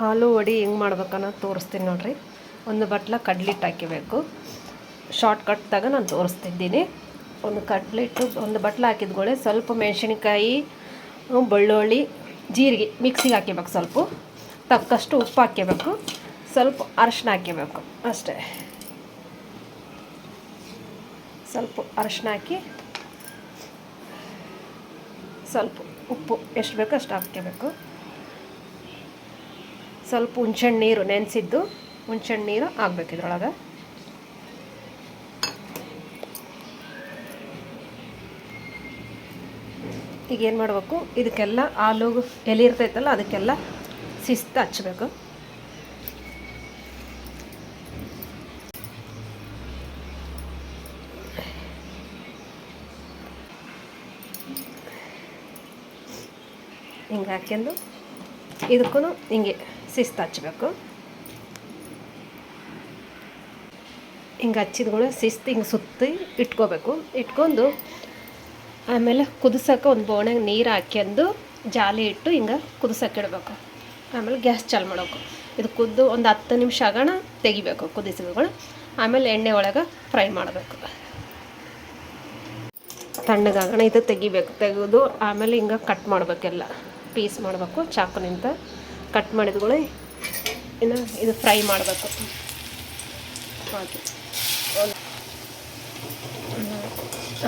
ಆಲೂ ವಡೆ ಹೆಂಗೆ ಮಾಡ್ಬೇಕನ್ನೋದು ತೋರಿಸ್ತೀನಿ ನೋಡಿರಿ. ಒಂದು ಬಟ್ಲ ಕಡ್ಲಿಟ್ಟು ಹಾಕಿಬೇಕು. ಶಾರ್ಟ್ಕಟ್ದಾಗ ನಾನು ತೋರಿಸ್ತಿದ್ದೀನಿ. ಒಂದು ಕಡ್ಲಿಟ್ಟು ಒಂದು ಬಟ್ಲ ಹಾಕಿದ್ಕೊಳ್ಳೆ ಸ್ವಲ್ಪ ಮೆಣಸಿನ್ಕಾಯಿ, ಬೆಳ್ಳುಳ್ಳಿ, ಜೀರಿಗೆ ಮಿಕ್ಸಿಗೆ ಹಾಕಿಬೇಕು. ಸ್ವಲ್ಪ ತಕ್ಕಷ್ಟು ಉಪ್ಪು ಹಾಕ್ಕೋಬೇಕು. ಸ್ವಲ್ಪ ಅರಶಿನ ಹಾಕ್ಕೋಬೇಕು ಅಷ್ಟೇ. ಸ್ವಲ್ಪ ಅರಶಿನ ಹಾಕಿ ಸ್ವಲ್ಪ ಉಪ್ಪು ಎಷ್ಟು ಬೇಕೋ ಅಷ್ಟು ಹಾಕ್ಕೋಬೇಕು. ಸ್ವಲ್ಪ ಹುಣ್ಸೆಹಣ್ಣು ನೀರು ನೆನೆಸಿದ್ದು ಹುಣ್ಸೆಹಣ್ಣು ನೀರು ಹಾಕ್ಬೇಕು ಇದ್ರೊಳಗೆ. ಈಗ ಏನು ಮಾಡಬೇಕು, ಇದಕ್ಕೆಲ್ಲ ಆಲೂ ಎಲೆ ಇರ್ತೈತಲ್ಲ ಅದಕ್ಕೆಲ್ಲ ಶಿಸ್ತು ಹಚ್ಚಬೇಕು. ಹಿಂಗೆ ಹಾಕ್ಯಂಡು ಇದಕ್ಕೂ ಹಿಂಗೆ ಶಿಸ್ತು ಹಚ್ಚಬೇಕು. ಹಿಂಗೆ ಹಚ್ಚಿದ್ಗಳು ಶಿಸ್ತು ಹಿಂಗೆ ಸುತ್ತಿ ಇಟ್ಕೋಬೇಕು. ಇಟ್ಕೊಂಡು ಆಮೇಲೆ ಕುದಿಸೋಕೆ ಒಂದು ಬೋಣೆಗೆ ನೀರು ಹಾಕ್ಯಂಡು ಜಾಲಿ ಇಟ್ಟು ಹಿಂಗೆ ಕುದಿಸೋಕೆ ಇಡಬೇಕು. ಆಮೇಲೆ ಗ್ಯಾಸ್ ಚಾಲು ಮಾಡಬೇಕು. ಇದು ಕುದ್ದು ಒಂದು 10 ನಿಮಿಷ ಆಗೋಣ ತೆಗಿಬೇಕು ಕುದಿಸಿಗಳು. ಆಮೇಲೆ ಎಣ್ಣೆ ಒಳಗೆ ಫ್ರೈ ಮಾಡಬೇಕು. ತಣ್ಣಗಾಗೋಣ ಇದು ತೆಗಿಬೇಕು. ತೆಗೆದು ಆಮೇಲೆ ಹಿಂಗೆ ಕಟ್ ಮಾಡಬೇಕೆಲ್ಲ ಪೀಸ್ ಮಾಡಬೇಕು. ಚಾಕುನಿಂದ ಕಟ್ ಮಾಡಿದ್ಗಳು ಇನ್ನು ಇದು ಫ್ರೈ ಮಾಡಬೇಕು. ಹಾಗೆ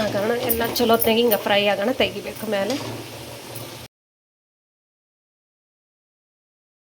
ಆಗೋಣ ಎಲ್ಲ ಚಲೋತ್ನಾಗ ಹಿಂಗೆ ಫ್ರೈ ಆಗೋಣ ತೆಗಿಬೇಕು ಮೇಲೆ.